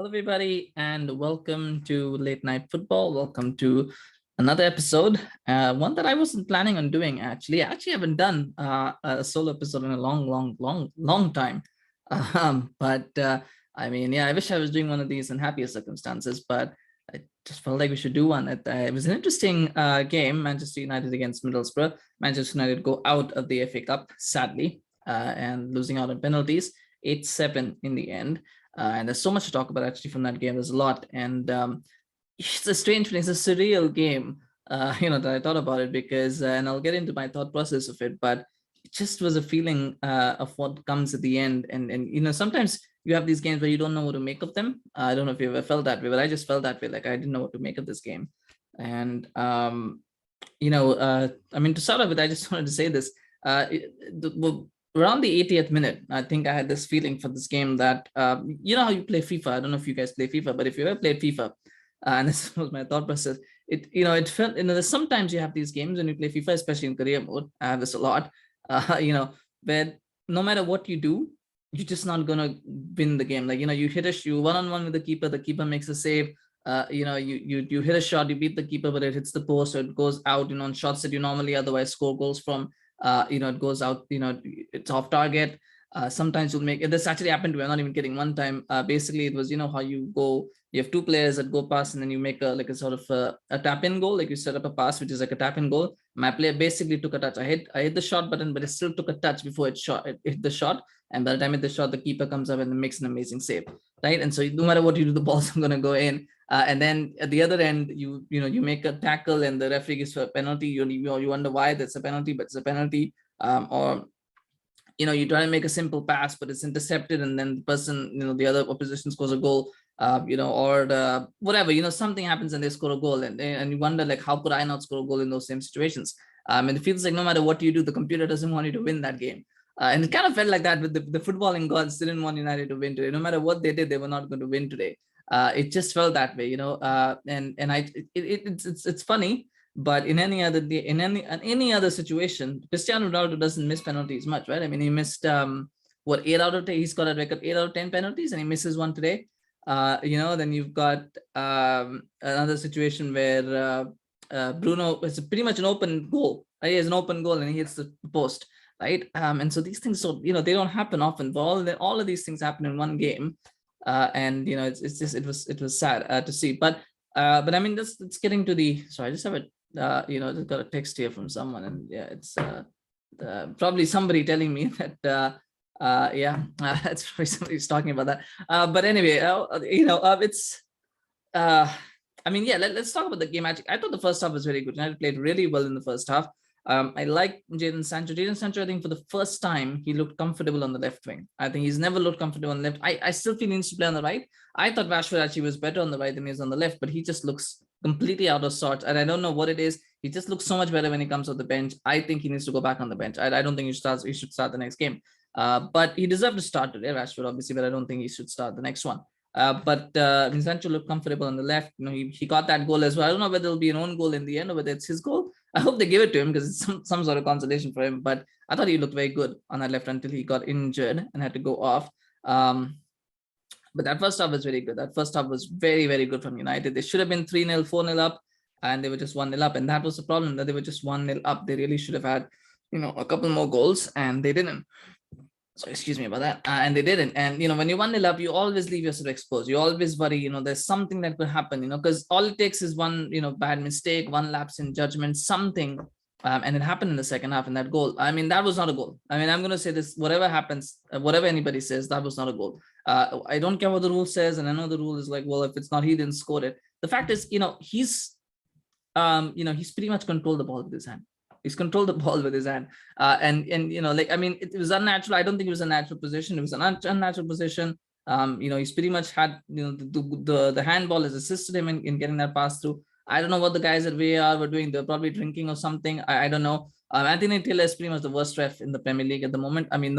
Hello, everybody, and welcome to Late Night Football. Welcome to another episode, one that I wasn't planning on doing, actually. I actually haven't done a solo episode in a long time. But I mean, yeah, I wish I was doing one of these in happier circumstances, but I just felt like we should do one. It was an interesting game, Manchester United against Middlesbrough. Manchester United go out of the FA Cup, sadly, and losing out on penalties, 8-7 in the end. And there's so much to talk about actually from that game. There's a lot, and it's a strange feeling. It's a surreal game, that I thought about it because, and I'll get into my thought process of it, but it just was a feeling of what comes at the end. And sometimes you have these games where you don't know what to make of them. I don't know if you ever felt that way, but I just felt that way. Like I didn't know what to make of this game. And I mean, to start off with, I just wanted to say this. Around the 80th minute, I think I had this feeling for this game that, you know how you play FIFA. I don't know if you guys play FIFA, but if you ever played FIFA, and this was my thought process, it felt, there's sometimes you have these games when you play FIFA, especially in career mode. I have this a lot, where no matter what you do, you're just not going to win the game. Like, you hit you one-on-one with the keeper makes a save. You hit a shot, you beat the keeper, but it hits the post, or it goes out, on shots that you normally otherwise score goals from. It goes out, it's off target. Sometimes you'll make it. This actually happened to me. I'm not even kidding. One time, basically, it was, how you have two players that go past, and then you make a sort of a tap in goal. Like you set up a pass, which is like a tap in goal. My player basically took a touch. I hit the shot button, but it still took a touch before it hit the shot. And by the time it hit the shot, the keeper comes up and makes an amazing save, right? And so no matter what you do, the ball's going to go in. And then at the other end, you make a tackle and the referee gives a penalty. You wonder why that's a penalty, but it's a penalty. Or you try to make a simple pass, but it's intercepted, and then the person, the other opposition scores a goal. Or whatever. Something happens and they score a goal, and you wonder, like, how could I not score a goal in those same situations? And it feels like no matter what you do, the computer doesn't want you to win that game. And it kind of felt like that with the footballing gods didn't want United to win today. No matter what they did, they were not going to win today. It just felt that way, it's funny, but in any other situation, Cristiano Ronaldo doesn't miss penalties much, right? I mean, he missed 8 out of 10. He's got a record 8 out of 10 penalties, and he misses one today. Then you've got another situation where Bruno, it's pretty much an open goal. Right? He has an open goal and he hits the post, right? And so these things, they don't happen often. All of these things happen in one game. And it was sad to see, but I mean, it's getting to the. So I just have just got a text here from someone, and yeah, it's probably somebody telling me that it's probably somebody's talking about that. But anyway, it's. I mean, yeah, let's talk about the game. I thought the first half was very good. United played really well in the first half. I like Jadon Sancho. I think for the first time, he looked comfortable on the left wing. I think he's never looked comfortable on the left. I still feel he needs to play on the right. I thought Rashford actually was better on the right than he is on the left, but he just looks completely out of sorts. And I don't know what it is. He just looks so much better when he comes off the bench. I think he needs to go back on the bench. I don't think he should start the next game. But he deserved to start today, Rashford, obviously, but I don't think he should start the next one. But Sancho looked comfortable on the left. He got that goal as well. I don't know whether it'll be an own goal in the end or whether it's his goal. I hope they give it to him because it's some sort of consolation for him. But I thought he looked very good on that left until he got injured and had to go off. But that first half was very good. That first half was very, very good from United. They should have been 3-0, 4-0 up, and they were just 1-0 up. And that was the problem, that they were just 1-0 up. They really should have had, a couple more goals, and they didn't. So excuse me about that. And they didn't. And, when you're 1-0 up, you always leave yourself exposed. You always worry, there's something that could happen, because all it takes is one, bad mistake, one lapse in judgment, something. And it happened in the second half in that goal. I mean, that was not a goal. I mean, I'm going to say this, whatever happens, whatever anybody says, that was not a goal. I don't care what the rule says. And I know the rule is like, well, if it's not, he didn't score it. The fact is, he's pretty much controlled the ball with his hand. He's controlled the ball with his hand. It was unnatural. I don't think it was a natural position. It was an unnatural position. He's pretty much had, the handball has assisted him in getting that pass through. I don't know what the guys at VAR were doing. They're probably drinking or something. I don't know. Anthony Taylor is pretty much the worst ref in the Premier League at the moment. I mean,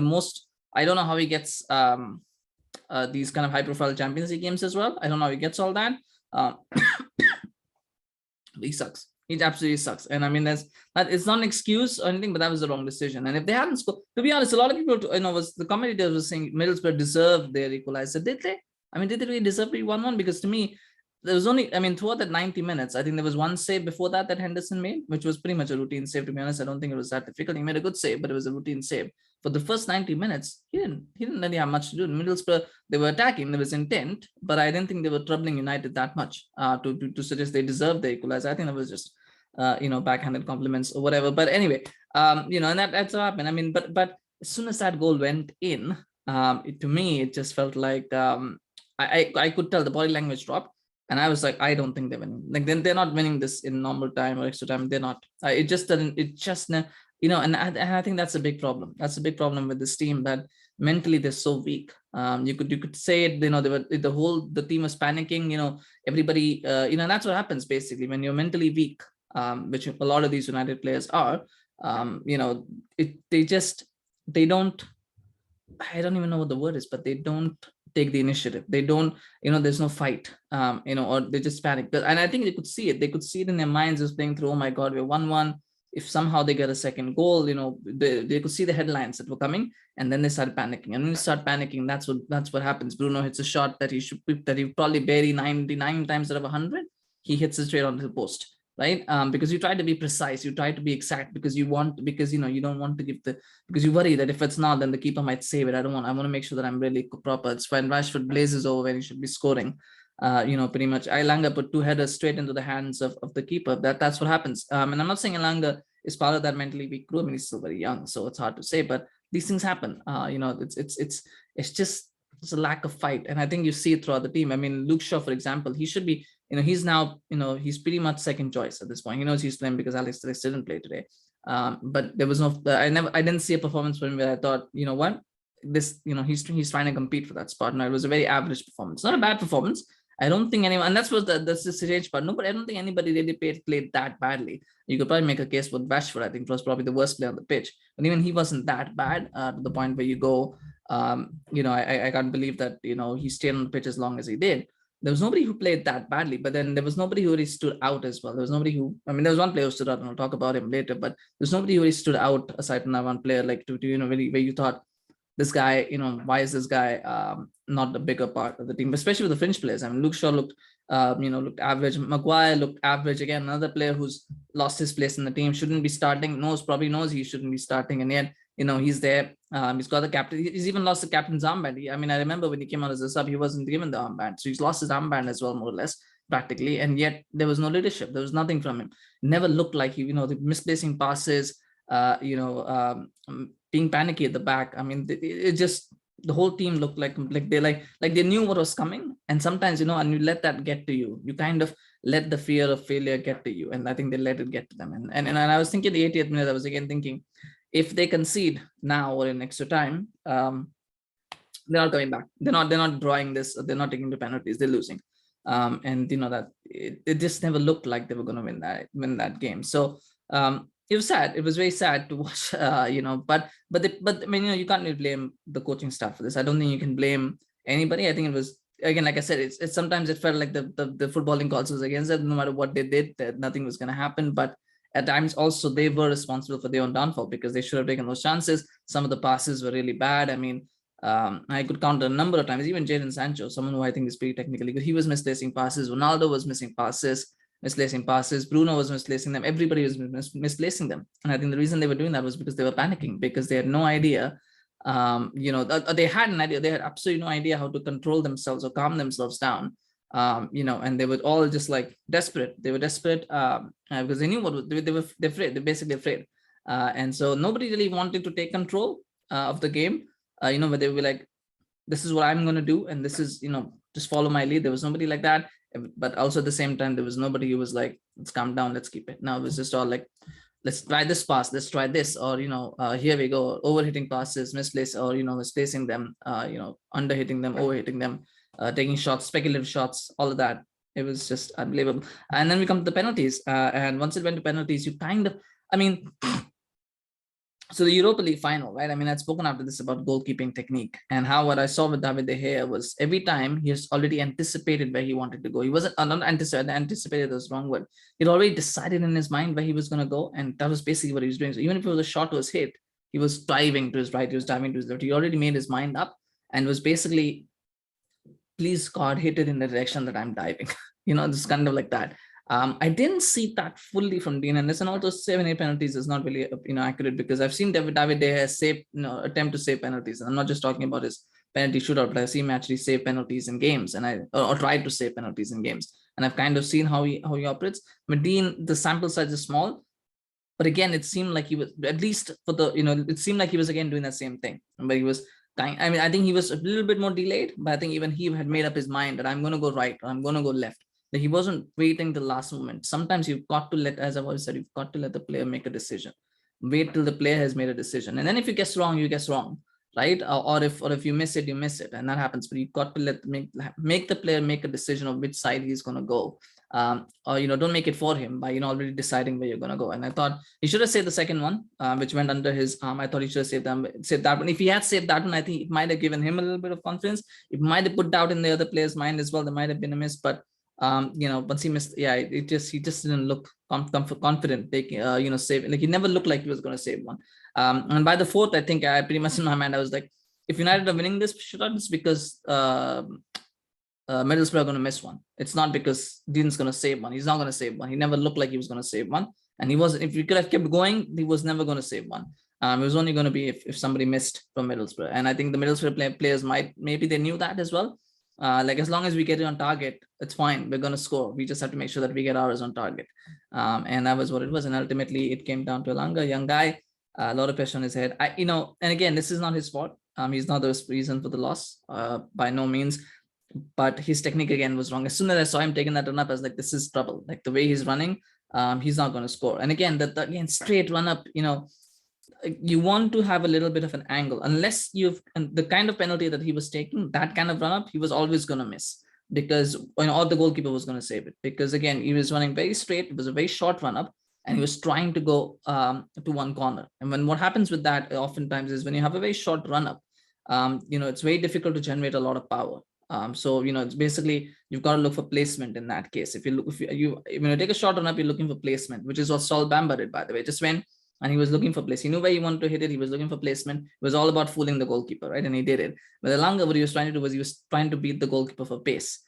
I don't know how he gets these kind of high-profile Champions League games as well. I don't know how he gets all that. He sucks. He absolutely sucks. And I mean, it's not an excuse or anything, but that was the wrong decision. And if they hadn't scored, to be honest, a lot of people, the commentators were saying Middlesbrough deserved their equalizer. Did they? I mean, did they really deserve to be 1-1? Because to me, there was only, I mean, throughout that 90 minutes, I think there was one save before that Henderson made, which was pretty much a routine save, to be honest. I don't think it was that difficult. He made a good save, but it was a routine save. For the first 90 minutes, he didn't really have much to do. In Middlesbrough, they were attacking, there was intent, but I didn't think they were troubling United that much to suggest they deserved the equalizer. I think that was just backhanded compliments or whatever. But anyway, and that's what happened. I mean, but as soon as that goal went in, to me, it just felt like I could tell the body language dropped. And I was like, I don't think they're winning. Like, they're not winning this in normal time or extra time. They're not. It just doesn't. It just, and I think that's a big problem. That's a big problem with this team, that mentally they're so weak. You could say it. They were the team was panicking. Everybody. And that's what happens basically when you're mentally weak, which a lot of these United players are. They don't. I don't even know what the word is, but they don't take the initiative. They don't, there's no fight, or they just panic. And I think they could see it. They could see it in their minds as playing through, oh my God, we're 1-1. If somehow they get a second goal, they could see the headlines that were coming, and then they started panicking. And when you start panicking, that's what happens. Bruno hits a shot that he probably bury 99 times out of 100. He hits it straight onto the post. Right, because you try to be precise, you try to be exact, because you don't want to give because you worry that if it's not, then the keeper might save it. I want to make sure that I'm really proper. It's when Rashford blazes over when he should be scoring. Pretty much Elanga put 2 headers straight into the hands of the keeper. That's what happens. And I'm not saying Elanga is part of that mentally weak crew. I mean, he's still very young, so it's hard to say, but these things happen. It's just a lack of fight, and I think you see it throughout the team. I mean, Luke Shaw, for example, he should be. He's now, he's pretty much second choice at this point. He knows he's playing because Alex didn't play today. But there was no, I didn't see a performance from him where I thought, what, this, he's trying to compete for that spot. No, it was a very average performance, not a bad performance. I don't think anyone, and that's the strange part. No, but I don't think anybody really played that badly. You could probably make a case with Rashford. I think was probably the worst player on the pitch, but even he wasn't that bad to the point where you go, I can't believe that, he stayed on the pitch as long as he did. There was nobody who played that badly, but then there was nobody who really stood out as well. There was nobody who, there was one player who stood out, and I'll talk about him later, but there's nobody who really stood out aside from that one player, like really where you thought, this guy, why is this guy not the bigger part of the team, especially with the French players? I mean, Luke Shaw looked average. Maguire looked average. Again, another player who's lost his place in the team, shouldn't be starting, probably knows he shouldn't be starting, and yet, he's there. He's got the captain. He's even lost the captain's armband. I remember when he came out as a sub, he wasn't given the armband. So he's lost his armband as well, more or less, practically. And yet there was no leadership. There was nothing from him. Never looked like he, the misplacing passes, being panicky at the back. It just, the whole team looked like they knew what was coming. And sometimes, and you let that get to you. You kind of let the fear of failure get to you. And I think they let it get to them. And I was thinking the 80th minute, I was again thinking, if they concede now or in extra time, they're not coming back. They're not drawing this. They're not taking the penalties. They're losing. And that it just never looked like they were going to win that game. So it was sad. It was very sad to watch. But you can't really blame the coaching staff for this. I don't think you can blame anybody. I think it was, again, like I said, it's sometimes it felt like the footballing calls was against them. No matter what they did, that nothing was going to happen. But at times also they were responsible for their own downfall, because they should have taken those chances. Some of the passes were really bad. I could count a number of times, even Jadon Sancho, someone who I think is pretty technically good, he was misplacing passes. Ronaldo was misplacing passes. Bruno was misplacing them. Everybody was misplacing them. And I think the reason they were doing that was because they were panicking, because they had no idea, they had an idea. They had absolutely no idea how to control themselves or calm themselves down. And they were all just like desperate. They were desperate because they knew what they're afraid. They're basically afraid. And so nobody really wanted to take control of the game. Where they were like, this is what I'm going to do. And this is, just follow my lead. There was nobody like that. But also at the same time, there was nobody who was like, let's calm down, let's keep it. Now it was just all like, let's try this pass, let's try this, or, here we go, overhitting passes, misplaced, or, misplacing them, underhitting them, overhitting them. Taking shots, speculative shots, all of that. It was just unbelievable. And then we come to the penalties. And once it went to penalties, you kind of, so the Europa League final, right? I'd spoken after this about goalkeeping technique, and how what I saw with David De Gea was every time he has already anticipated where he wanted to go. He wasn't, not anticipated was the wrong word. He'd already decided in his mind where he was going to go. And that was basically what he was doing. So even if it was a shot to his hit, he was diving to his right, he was diving to his left. He already made his mind up and was basically please God, hit it in the direction that I'm diving. Just kind of like that. I didn't see that fully from Dean Henderson. Also, 7-8 penalties is not really accurate, because I've seen David De Gea save, attempt to save penalties. And I'm not just talking about his penalty shootout, but I've seen him actually save penalties in games, and or try to save penalties in games. And I've kind of seen how he operates. But Dean, the sample size is small, but again, it seemed like he was, at least for the, it seemed like he was again doing the same thing. But he was I think he was a little bit more delayed, but I think even he had made up his mind that I'm going to go right or I'm going to go left. That he wasn't waiting the last moment. Sometimes you've got to let, as I've always said, you've got to let the player make a decision. Wait till the player has made a decision, and then if you guess wrong, you guess wrong, right? Or if you miss it, you miss it, and that happens. But you've got to make the player make a decision of which side he's going to go. Or don't make it for him by already deciding where you're going to go. And I thought he should have saved the second one, which went under his arm. I thought he should have saved that one. If he had saved that one, I think it might have given him a little bit of confidence. It might have put doubt in the other player's mind as well. There might have been a miss, but once he missed, he just didn't look confident taking save. Like, he never looked like he was going to save one. And by the fourth, I think I pretty much in my mind I was like, if United are winning this shootout, it's because Middlesbrough are going to miss one. It's not because Dean's going to save one. He's not going to save one. He never looked like he was going to save one, and he wasn't. If we could have kept going, he was never going to save one. It was only going to be if somebody missed from Middlesbrough, and I think the Middlesbrough players maybe they knew that as well. Like, as long as we get it on target, it's fine. We're going to score. We just have to make sure that we get ours on target, and that was what it was. And ultimately, it came down to Elanga, young guy, a lot of pressure on his head. And again, this is not his fault. He's not the reason for the loss, by no means. But his technique again was wrong. As soon as I saw him taking that run up, I was like, this is trouble. Like, the way he's running, he's not going to score. And again, again, straight run up, you want to have a little bit of an angle, unless and the kind of penalty that he was taking, that kind of run up, he was always going to miss, because or the goalkeeper was going to save it, because again, he was running very straight. It was a very short run up, and he was trying to go to one corner. And what happens with that oftentimes is, when you have a very short run up, it's very difficult to generate a lot of power. So it's basically, you've got to look for placement in that case. If you take a shot run up, you're looking for placement, which is what Sol Bamba did, by the way. Just went and he was looking for place. He knew where he wanted to hit it. He was looking for placement. It was all about fooling the goalkeeper, right? And he did it. But Elanga, what he was trying to do was, he was trying to beat the goalkeeper for pace.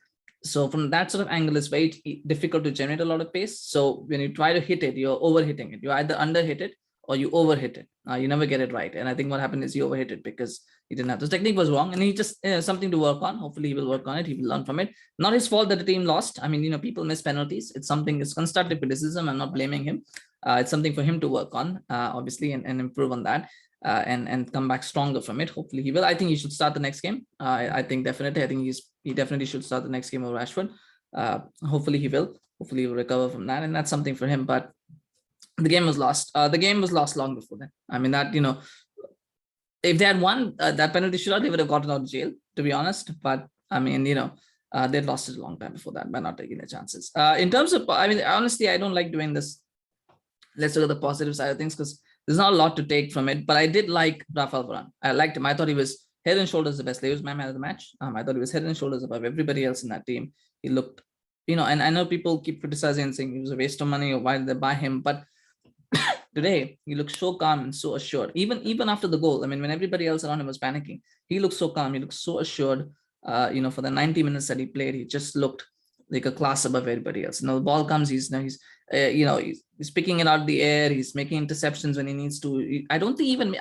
So from that sort of angle, it's very difficult to generate a lot of pace. So when you try to hit it, you're overhitting it. You either underhit it or you overhit it. You never get it right. And I think what happened is he overhit it because he didn't have, the technique was wrong, and he just something to work on. Hopefully he will work on it. He will learn from it. Not his fault that the team lost. I mean, people miss penalties. It's constructive criticism. I'm not blaming him. It's something for him to work on, obviously, and improve on that, and come back stronger from it. Hopefully he will. I think he should start the next game. I think he definitely should start the next game over Rashford. Hopefully he will. Hopefully he will recover from that, and that's something for him. But the game was lost. The game was lost long before that. I mean, that, if they had won that penalty shootout, they would have gotten out of jail, to be honest. But I mean, they'd lost it a long time before that by not taking their chances. In terms of, I mean, honestly, I don't like doing this. Let's look at the positive side of things, because there's not a lot to take from it. But I did like Rafael Varane. I liked him. I thought he was head and shoulders the best. He was my man of the match. I thought he was head and shoulders above everybody else in that team. He looked, and I know people keep criticizing and saying it was a waste of money, or why did they buy him? But today, he looked so calm and so assured. Even after the goal, I mean, when everybody else around him was panicking, he looked so calm. He looked so assured. For the 90 minutes that he played, he just looked like a class above everybody else. The ball comes, he's picking it out of the air. He's making interceptions when he needs to. I don't even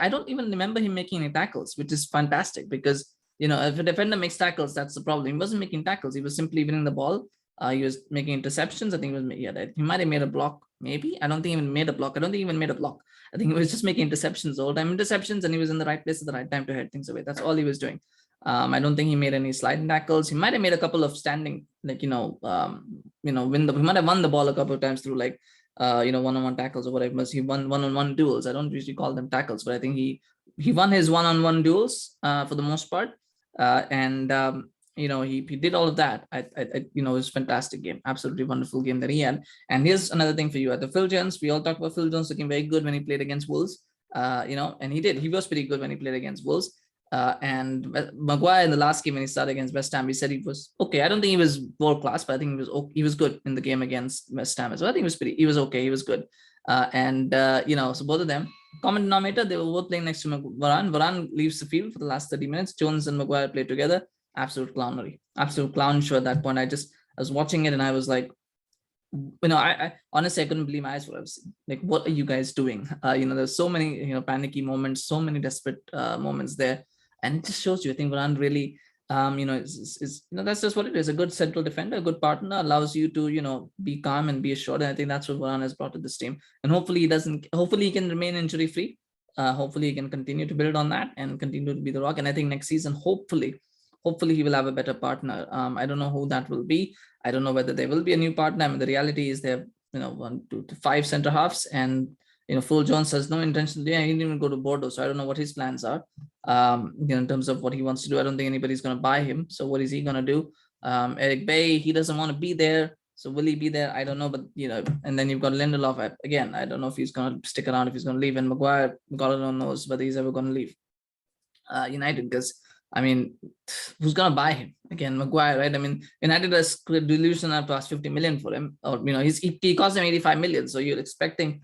remember him making any tackles, which is fantastic, because if a defender makes tackles, that's the problem. He wasn't making tackles. He was simply winning the ball. He was making interceptions. I think he might have made a block. Maybe. I don't think he even made a block. I think he was just making interceptions all the time. Interceptions, and he was in the right place at the right time to head things away. That's all he was doing. I don't think he made any sliding tackles. He might have made a couple of standing, he might have won the ball a couple of times through one-on-one tackles or whatever. He won one-on-one duels. I don't usually call them tackles, but I think he won his one-on-one duels for the most part. He did all of that. It was a fantastic game, absolutely wonderful game that he had. And here's another thing for you. At the Phil Jones, we all talked about Phil Jones looking very good when he played against Wolves. And he did. He was pretty good when he played against Wolves. And Maguire in the last game when he started against West Ham, he said he was okay. I don't think he was world class, but I think he was good in the game against West Ham as well. I think he was okay. He was good. So both of them, common denominator, they were both playing next to Varane. Varane leaves the field for the last 30 minutes. Jones and Maguire played together. absolute clownery, absolute clown show at that point. I was watching it and I was like, I honestly, I couldn't believe my eyes what I was seeing. Like, what are you guys doing? There's so many, panicky moments, so many desperate moments there. And it just shows you, I think Varane really, that's just what it is. A good central defender, a good partner allows you to, be calm and be assured. And I think that's what Varane has brought to this team. And hopefully he can remain injury free. Hopefully he can continue to build on that and continue to be the rock. And I think next season, hopefully he will have a better partner. I don't know who that will be. I don't know whether there will be a new partner. I mean, the reality is they have, 1, 2, 5 center halves, and Phil Jones has no intention to do. He didn't even go to Bordeaux, so I don't know what his plans are. In terms of what he wants to do, I don't think anybody's going to buy him. So what is he going to do? Eric Bay, he doesn't want to be there. So will he be there? I don't know. But and then you've got Lindelof again. I don't know if he's going to stick around, if he's going to leave. And Maguire, God alone knows whether he's ever going to leave United, because I mean, who's gonna buy him again? Maguire, right? I mean, United has delusion up past 50 million for him, or he cost them 85 million. So you're expecting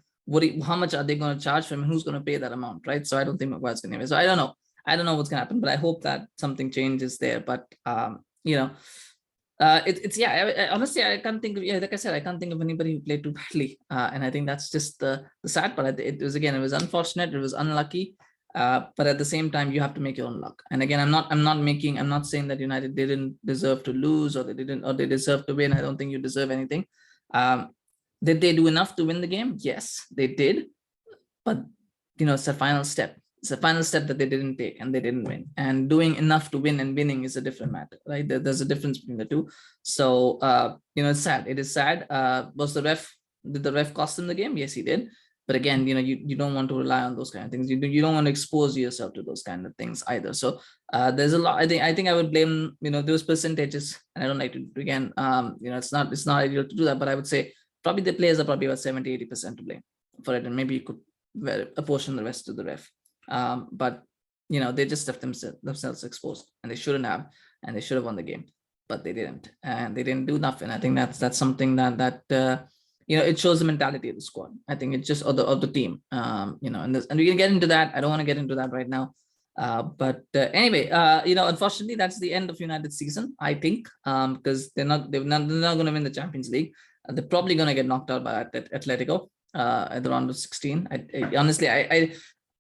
how much are they going to charge for him? And who's going to pay that amount, right? So I don't think Maguire's going to. So I don't know what's going to happen, but I hope that something changes there. But honestly, I can't think of, like I said, I can't think of anybody who played too badly, and I think that's just the sad part. It was unfortunate, it was unlucky. But at the same time, you have to make your own luck. And again, I'm not saying that United didn't deserve to lose, or they deserve to win. I don't think you deserve anything. Did they do enough to win the game? Yes, they did. But it's a final step. It's a final step that they didn't take, and they didn't win. And doing enough to win and winning is a different matter, right? There's a difference between the two. So it's sad. It is sad. Did the ref cost them the game? Yes, he did. But again, you don't want to rely on those kind of things. You don't want to expose yourself to those kind of things either. So there's a lot. I think I would blame those percentages, and I don't like to again. It's not ideal to do that, but I would say probably the players are probably about 70-80% to blame for it, and maybe you could apportion the rest to the ref. But they just left themselves exposed, and they shouldn't have, and they should have won the game, but they didn't, and they didn't do enough. And I think that's something that it shows the mentality of the squad. I think it's just of the team, and we can get into that. I don't want to get into that right now. But anyway, unfortunately, that's the end of United's season, I think, because they're not going to win the Champions League. They're probably going to get knocked out by Atletico at the round of 16. Honestly,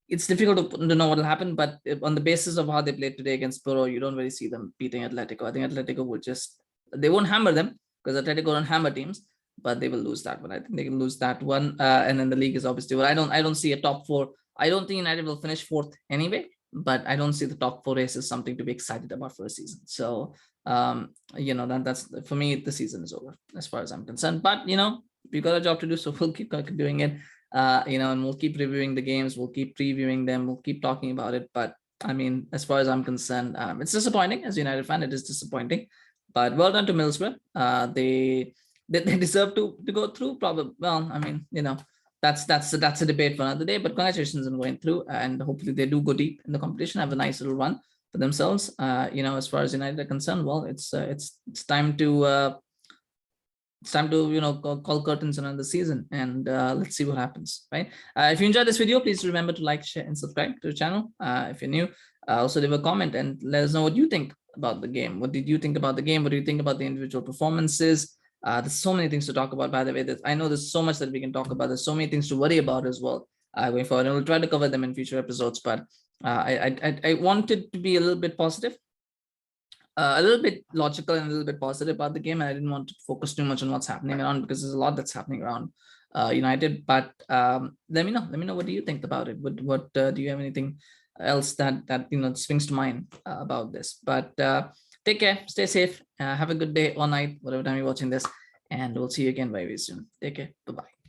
it's difficult to know what will happen, but on the basis of how they played today against Bruno, you don't really see them beating Atletico. I think Atletico they won't hammer them, because Atletico don't hammer teams, but they will lose that one. I think they can lose that one. And then the league is obviously, well, I don't see a top 4. I don't think United will finish 4th anyway, but I don't see the top 4 race as something to be excited about for a season. So, that's for me, the season is over as far as I'm concerned. But, we've got a job to do, so we'll keep doing it. And we'll keep reviewing the games. We'll keep previewing them. We'll keep talking about it. But I mean, as far as I'm concerned, it's disappointing. As a United fan, it is disappointing. But well done to Middlesbrough. They deserve to go through. Probably. Well, I mean, that's a debate for another day. But congratulations on going through, and hopefully they do go deep in the competition, have a nice little run for themselves. As far as United are concerned, well, it's time to. It's time to call curtains on the season, and let's see what happens, right? If you enjoyed this video, please remember to like, share, and subscribe to the channel. If you're new, also leave a comment and let us know what you think about the game. What did you think about the game? What do you think about the individual performances? There's so many things to talk about, by the way. I know there's so much that we can talk about. There's so many things to worry about as well going forward, and we'll try to cover them in future episodes. But I wanted to be a little bit positive, a little bit logical, and a little bit positive about the game. And I didn't want to focus too much on what's happening around, because there's a lot that's happening around United. But let me know what do you think about it. What do you have anything else that springs to mind about this? But take care, stay safe, have a good day or night, whatever time you're watching this, and we'll see you again very soon. Take care. Bye-bye.